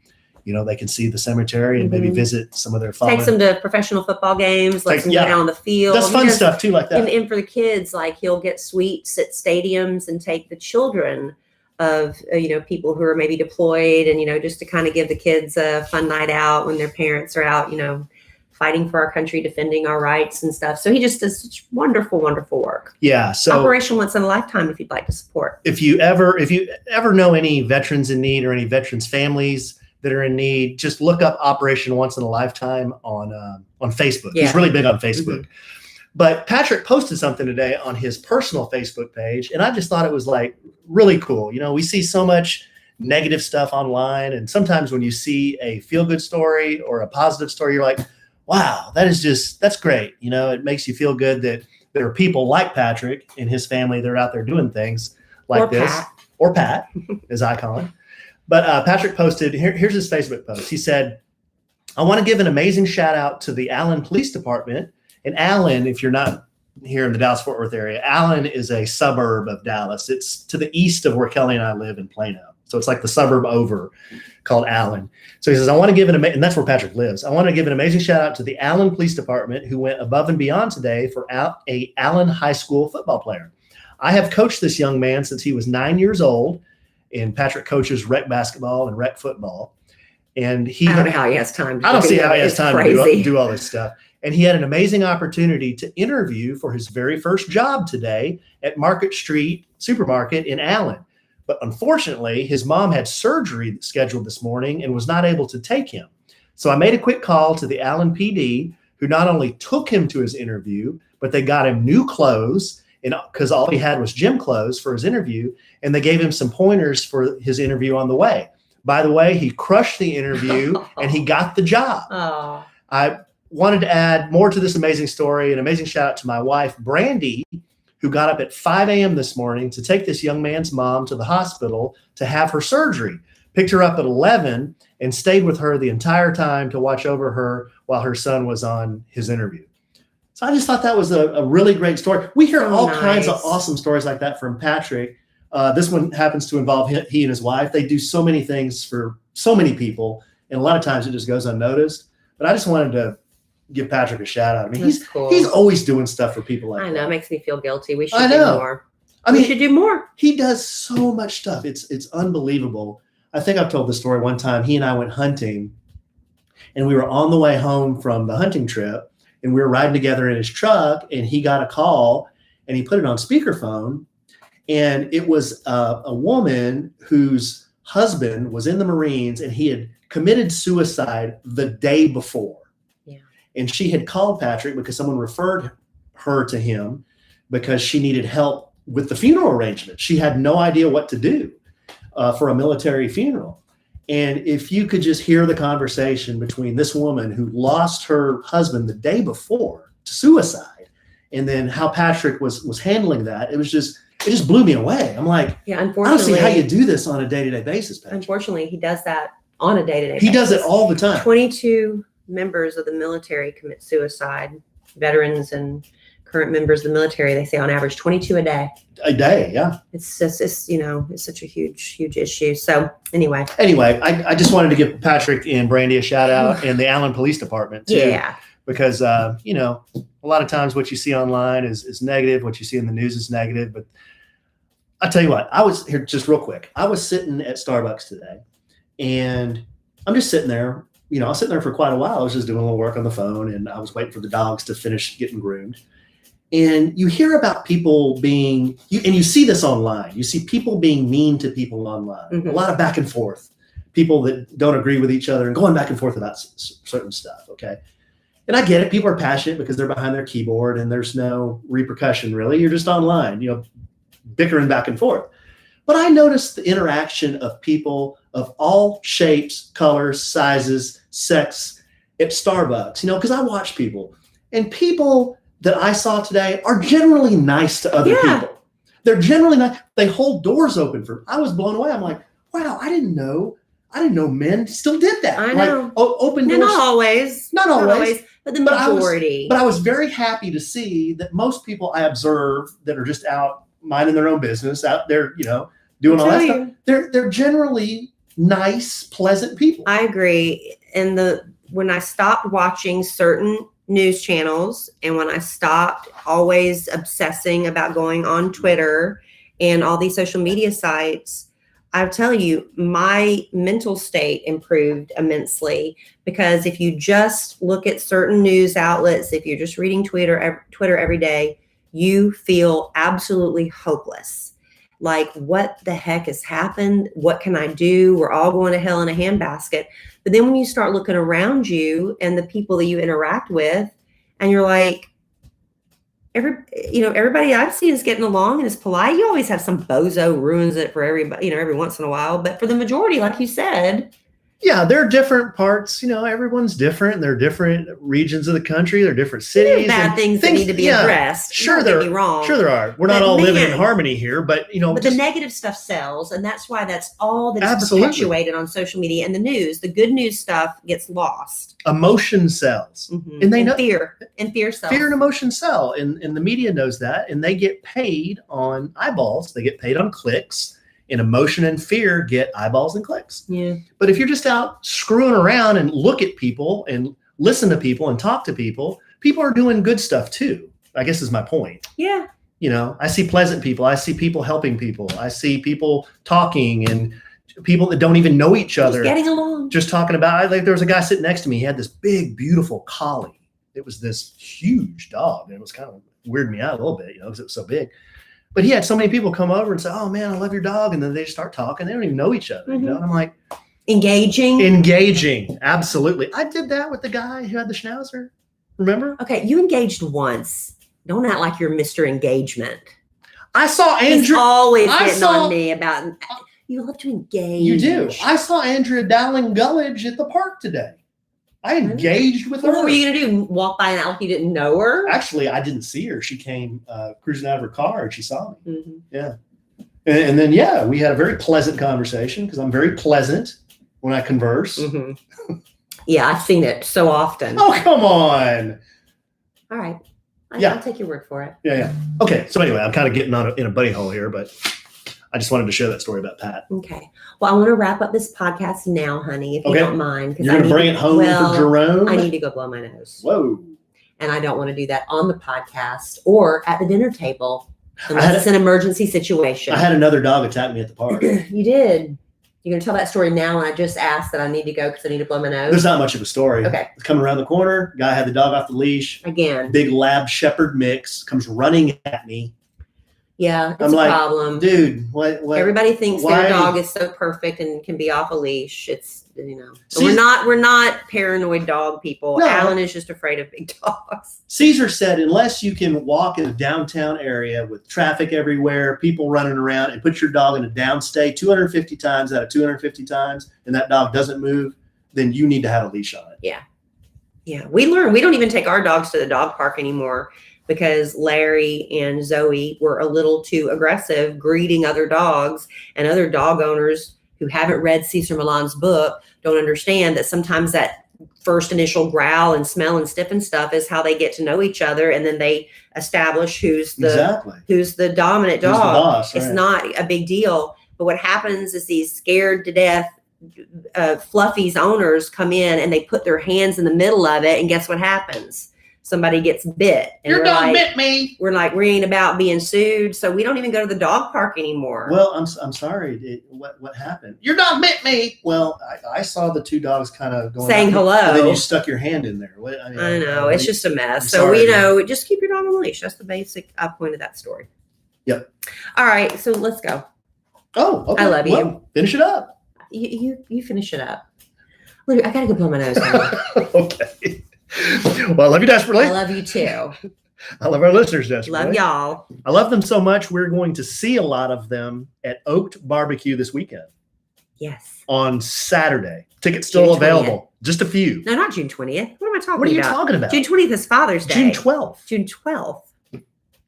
see the cemetery and maybe visit some of their fallen. Takes them to professional football games, lets them go down on the field. Does fun stuff too like that. And for the kids, like he'll get suites at stadiums and take the children of people who are maybe deployed and just to kind of give the kids a fun night out when their parents are out fighting for our country, defending our rights and stuff. So he just does such wonderful work. Yeah. So Operation Once in a Lifetime, if you'd like to support. If you ever know any veterans in need or any veterans families that are in need, just look up Operation Once in a Lifetime on Facebook. Yeah. He's really big on Facebook. But Patrick posted something today on his personal Facebook page, and I just thought it was like really cool. We see so much negative stuff online, and sometimes when you see a feel-good story or a positive story, you're like, wow, that's great. It makes you feel good that there are people like Patrick and his family that are out there doing things like this. Or Pat, as I call him. But Patrick posted, here's his Facebook post. He said, I want to give an amazing shout out to the Allen Police Department. And Allen, if you're not here in the Dallas-Fort Worth area, Allen is a suburb of Dallas. It's to the east of where Kellie and I live in Plano. So it's like the suburb over called Allen. So he says, I want to give and that's where Patrick lives. I want to give an amazing shout out to the Allen Police Department who went above and beyond today for a Allen High School football player. I have coached this young man since he was 9 years old, and Patrick coaches rec basketball and rec football. And I don't know how he has time. I don't see how he has time to do all this stuff. And he had an amazing opportunity to interview for his very first job today at Market Street Supermarket in Allen. But unfortunately, his mom had surgery scheduled this morning and was not able to take him. So I made a quick call to the Allen PD who not only took him to his interview, but they got him new clothes, and because all he had was gym clothes for his interview, and they gave him some pointers for his interview on the way. By the way, he crushed the interview and he got the job. Oh. I wanted to add more to this amazing story. An amazing shout out to my wife, Brandy, who got up at 5 a.m. this morning to take this young man's mom to the hospital to have her surgery. Picked her up at 11 and stayed with her the entire time to watch over her while her son was on his interview. So I just thought that was a really great story. We hear all kinds of awesome stories like that from Patrick. This one happens to involve he and his wife. They do so many things for so many people, and a lot of times it just goes unnoticed. But I just wanted to give Patrick a shout out. I mean, he's always doing stuff for people like that. I know, it makes me feel guilty. We should do more. We should do more. He does so much stuff. It's unbelievable. I think I've told the story one time. He and I went hunting, and we were on the way home from the hunting trip, and we were riding together in his truck, and he got a call, and he put it on speakerphone, and it was a woman whose husband was in the Marines, and he had committed suicide the day before. Yeah. And she had called Patrick because someone referred her to him because she needed help with the funeral arrangements. She had no idea what to do for a military funeral. And if you could just hear the conversation between this woman who lost her husband the day before to suicide, and then how Patrick was handling that, it just blew me away. I'm like, yeah, I don't unfortunately, see how you do this on a day-to-day basis, Patrick. Unfortunately, he does that on a day-to-day basis. He does it all the time. 22 members of the military commit suicide, veterans and current members of the military. They say on average 22 a day. A day, yeah. It's just, it's such a huge issue. So anyway, I just wanted to give Patrick and Brandy a shout out, and the Allen Police Department too. Yeah. Because, a lot of times what you see online is negative. What you see in the news is negative. But I'll tell you what, I was here just real quick. I was sitting at Starbucks today, and I'm just sitting there. I was sitting there for quite a while. I was just doing a little work on the phone, and I was waiting for the dogs to finish getting groomed. And you hear about people and you see this online. You see people being mean to people online. Mm-hmm. A lot of back and forth. People that don't agree with each other and going back and forth about certain stuff, okay? And I get it. People are passionate because they're behind their keyboard and there's no repercussion, really. You're just online, bickering back and forth. But I noticed the interaction of people of all shapes, colors, sizes, sex at Starbucks, because I watch people. And people that I saw today are generally nice to other people. They're generally nice. They hold doors open for. I was blown away. I'm like, wow, I didn't know men still did that. I know. Like, open doors. Not always, but the majority. But I was very happy to see that most people I observe that are just out minding their own business, out there, doing all that stuff. They're generally nice, pleasant people. I agree. And when I stopped watching certain news channels, and when I stopped always obsessing about going on Twitter and all these social media sites, I'll tell you, my mental state improved immensely, because if you just look at certain news outlets, if you're just reading Twitter every day, you feel absolutely hopeless. Like, what the heck has happened? What can I do? We're all going to hell in a handbasket. But then when you start looking around you and the people that you interact with, and you're like, everybody I've seen is getting along and is polite. You always have some bozo ruins it for everybody, every once in a while. But for the majority, like you said. Yeah, there are different parts. Everyone's different. There are different regions of the country. There are different cities. There are bad things that need to be addressed. Sure, don't get me wrong. Sure, there are. We're not all living in harmony here, but But the negative stuff sells, and that's why that's all that's perpetuated on social media and the news. The good news stuff gets lost. Emotion sells, and they know fear sells. Fear and emotion sell, and the media knows that, and they get paid on eyeballs. They get paid on clicks. And emotion and fear get eyeballs and clicks. Yeah. But if you're just out screwing around and look at people and listen to people and talk to people, people are doing good stuff too, I guess is my point. Yeah. I see pleasant people. I see people helping people. I see people talking and people that don't even know each other. Just getting along. Just talking about, there was a guy sitting next to me. He had this big, beautiful collie. It was this huge dog. And it was kind of weirded me out a little bit, because it was so big. But he had so many people come over and say, "Oh man, I love your dog," and then they just start talking. They don't even know each other, And I'm like, engaging, absolutely. I did that with the guy who had the Schnauzer. Remember? Okay, you engaged once. Don't act like you're Mr. Engagement. I saw Andrew. He's always getting on me about you love to engage. You do. I saw Andrea Dowling Gullidge at the park today. I engaged with her. What were you going to do? Walk by and act like you didn't know her? Actually, I didn't see her. She came cruising out of her car and she saw me. Mm-hmm. Yeah. And then, we had a very pleasant conversation because I'm very pleasant when I converse. Mm-hmm. Yeah, I've seen it so often. Oh, come on. All right. I'll take your word for it. Yeah. Okay. So anyway, I'm kind of getting in a bunny hole here, but I just wanted to share that story about Pat. Okay. Well, I want to wrap up this podcast now, honey, if you don't mind. You're going to bring it home for Jerome? I need to go blow my nose. Whoa. And I don't want to do that on the podcast or at the dinner table unless it's an emergency situation. I had another dog attack me at the park. You did. You're going to tell that story now, and I just asked that I need to go because I need to blow my nose? There's not much of a story. Okay. Coming around the corner, guy had the dog off the leash. Again. Big lab shepherd mix comes running at me. Yeah, it's a problem. Dude, what? Everybody thinks their dog is so perfect and can be off a leash. It's, we're not paranoid dog people. No. Alan is just afraid of big dogs. Caesar said, unless you can walk in a downtown area with traffic everywhere, people running around, and put your dog in a downstay 250 times out of 250 times, and that dog doesn't move, then you need to have a leash on it. Yeah. Yeah. We learned, we don't even take our dogs to the dog park anymore because Larry and Zoe were a little too aggressive, greeting other dogs, and other dog owners who haven't read Cesar Millan's book don't understand that sometimes that first initial growl and smell and sniff and stuff is how they get to know each other, and then they establish who's the dominant dog. Who's the boss, right? It's not a big deal. But what happens is these scared to death Fluffy's owners come in and they put their hands in the middle of it, and guess what happens? Somebody gets bit. And your dog bit me. We're like, we ain't about being sued, so we don't even go to the dog park anymore. Well, I'm sorry. What happened? Your dog bit me. Well, I saw the two dogs kind of going saying hello, and then you stuck your hand in there. I know it's just a mess. So just keep your dog on the leash. That's the basic point of that story. Yep. All right, so let's go. Oh, okay. I love you. Finish it up. You finish it up. Look, I gotta go blow my nose. Okay. Well, I love you desperately. I love you too. I love our listeners desperately. Love y'all. I love them so much. We're going to see a lot of them at Oaked Barbecue this weekend. Yes. On Saturday. Tickets still available. Just a few. No, not June 20th. What am I talking about? What are you talking about? June 20th is Father's Day. June 12th. June 12th.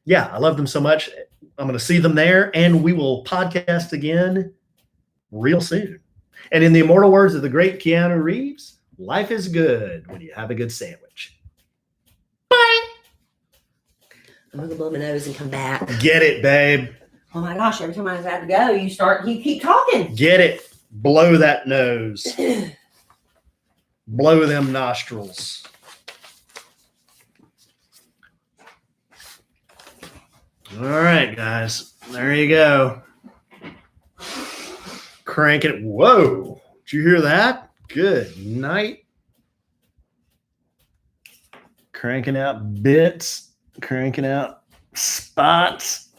Yeah, I love them so much. I'm going to see them there, and we will podcast again real soon. And in the immortal words of the great Keanu Reeves, life is good when you have a good sandwich. Bye. I'm going to blow my nose and come back. Get it, babe. Oh my gosh, every time I have to go, you keep talking. Get it. Blow that nose. Blow them nostrils. All right, guys. There you go. Crank it. Whoa. Did you hear that? Good night. Cranking out bits. Cranking out spots.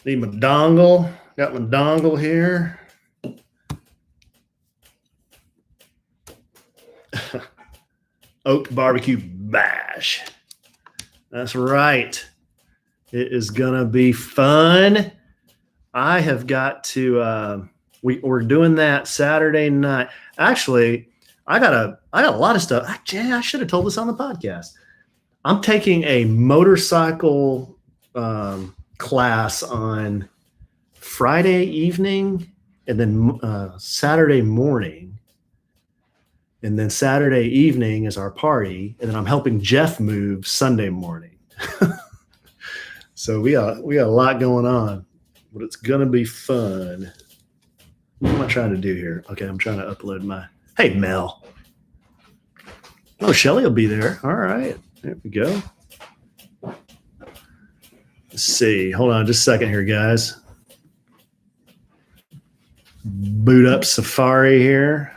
Need my dongle. Got my dongle here. Oak Barbecue Bash. That's right. It is gonna be fun. I have got to. We're doing that Saturday night. Actually, I got a lot of stuff. I should have told this on the podcast. I'm taking a motorcycle class on Friday evening, and then Saturday morning, and then Saturday evening is our party, and then I'm helping Jeff move Sunday morning. So we got a lot going on, but it's gonna be fun. What am I trying to do here? Okay, I'm trying to upload my. Hey, Mel. Oh, Shelly will be there. All right, there we go. Let's see. Hold on just a second here, guys. Boot up Safari here.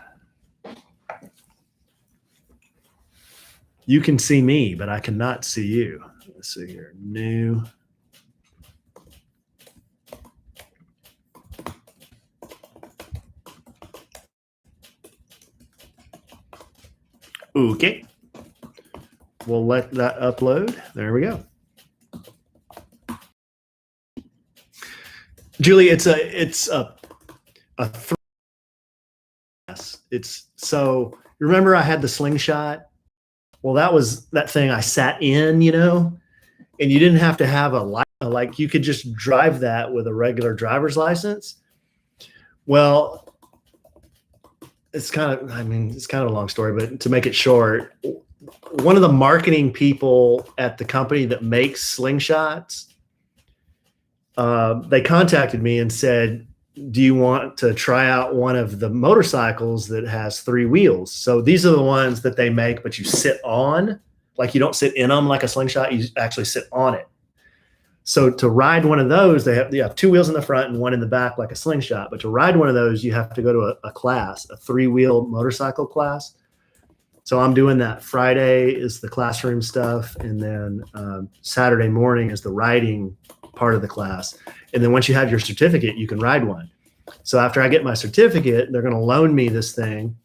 You can see me, but I cannot see you. Let's see here. New. Okay. We'll let that upload. There we go. Julie, it's a three. It's so remember I had the slingshot. Well, that was that thing I sat in, and you didn't have to have a license. Like you could just drive that with a regular driver's license. Well, it's kind of a long story, but to make it short, one of the marketing people at the company that makes slingshots, they contacted me and said, do you want to try out one of the motorcycles that has 3 wheels? So these are the ones that they make, but you sit on, like you don't sit in them like a slingshot, you actually sit on it. So to ride one of those, they have 2 wheels in the front and 1 in the back like a slingshot. But to ride one of those, you have to go to a class, a 3-wheel motorcycle class. So I'm doing that. Friday is the classroom stuff. And then Saturday morning is the riding part of the class. And then once you have your certificate, you can ride one. So after I get my certificate, they're going to loan me this thing.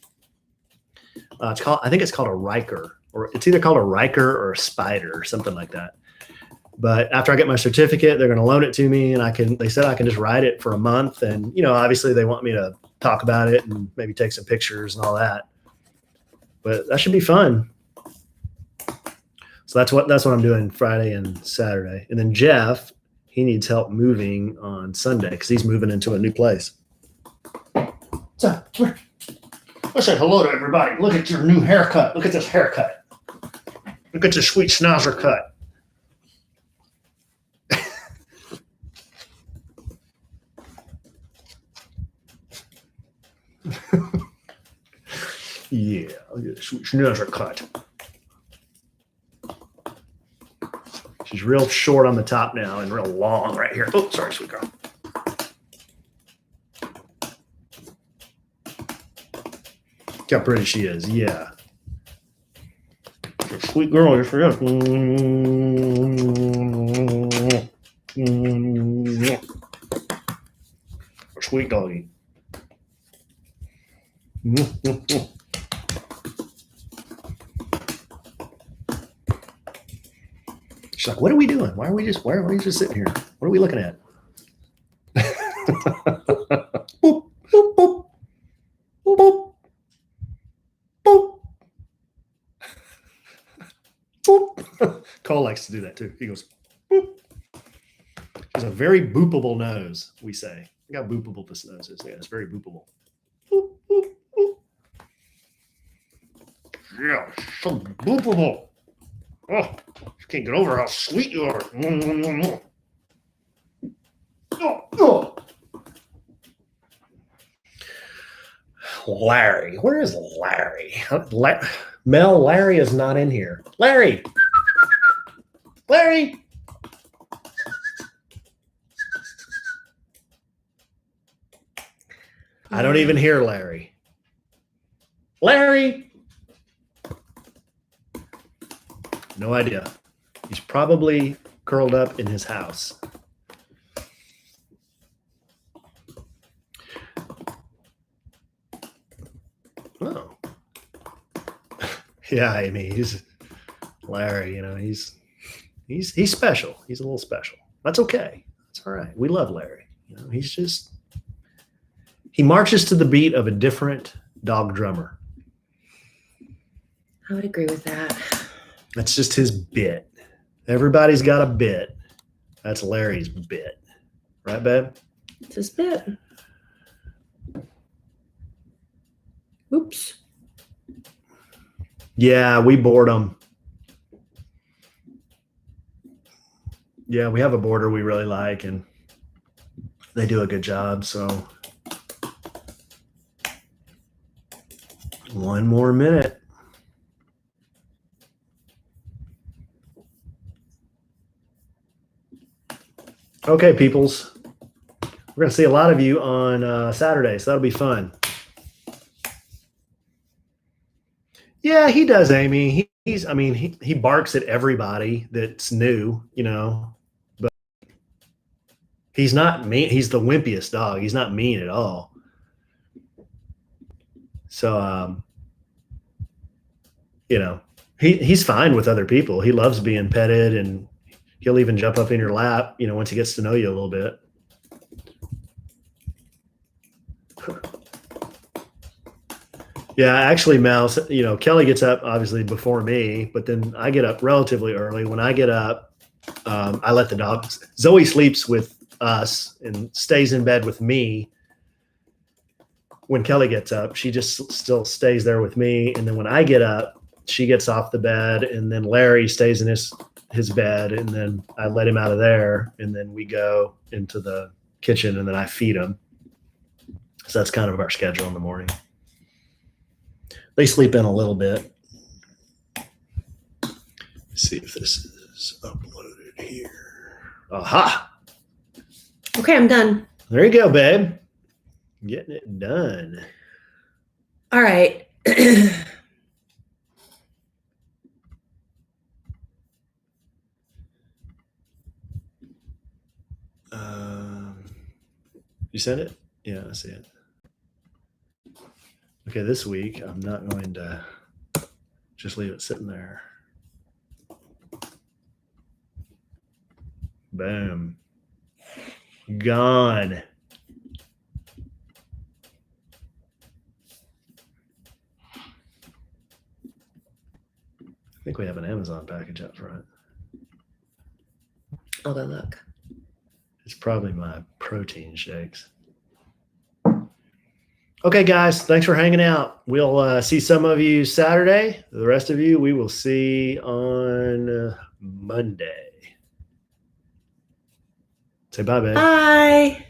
I think it's called a Riker, or it's either called a Riker or a Spider or something like that. But after I get my certificate, they're going to loan it to me, and they said I can just ride it for a month. And, obviously they want me to talk about it and maybe take some pictures and all that. But that should be fun. So that's what I'm doing Friday and Saturday. And then Jeff, he needs help moving on Sunday because he's moving into a new place. So, come here. Let's say hello to everybody. Look at your new haircut. Look at this haircut. Look at your sweet schnauzer cut. Yeah, look at the sweet schnauzer cut. She's real short on the top now and real long right here. Oh, sorry, sweet girl. Look how pretty she is. Yeah. Sweet girl, you forgot. Sweet doggy. She's like, what are we doing? Why are we just sitting here? What are we looking at? Boop, boop, boop, boop, boop, boop. Cole likes to do that too. He goes, boop. She's a very boopable nose, we say. Look how boopable this nose is. Yeah, it's very boopable. Boop, boop, boop. Yeah, so boopable. Oh, you can't get over how sweet you are. Oh. Larry. Where is Larry? Mel, Larry is not in here. Larry. Larry. I don't even hear Larry. Larry. No idea. He's probably curled up in his house. Oh. Yeah, I mean, he's Larry, he's special. He's a little special. That's okay. That's all right. We love Larry. He marches to the beat of a different dog drummer. I would agree with that. That's just his bit. Everybody's got a bit. That's Larry's bit. Right, babe? It's his bit. Oops. Yeah, we board them. Yeah, we have a boarder we really like, and they do a good job. So 1 more minute. Okay, peoples. We're going to see a lot of you on Saturday, so that'll be fun. Yeah, he does, Amy. He barks at everybody that's new, but he's not mean. He's the wimpiest dog. He's not mean at all. So, he's fine with other people. He loves being petted, and he'll even jump up in your lap, once he gets to know you a little bit. Yeah, actually, Mouse, Kellie gets up obviously before me, but then I get up relatively early. When I get up, I let the dogs. Zoe sleeps with us and stays in bed with me. When Kellie gets up, she just still stays there with me. And then when I get up, she gets off the bed, and then Larry stays in his bed, and then I let him out of there, and then we go into the kitchen, and then I feed him. So that's kind of our schedule in the morning. They sleep in a little bit. Let's see if this is uploaded here. Aha! Okay, I'm done. There you go, babe. Getting it done. All right. You sent it? Yeah, I see it. Okay, this week I'm not going to just leave it sitting there. Boom. Gone. I think we have an Amazon package up front. I'll go look. It's probably my protein shakes. Okay, guys, thanks for hanging out. We'll see some of you Saturday. The rest of you, we will see on Monday. Say bye, babe. Bye.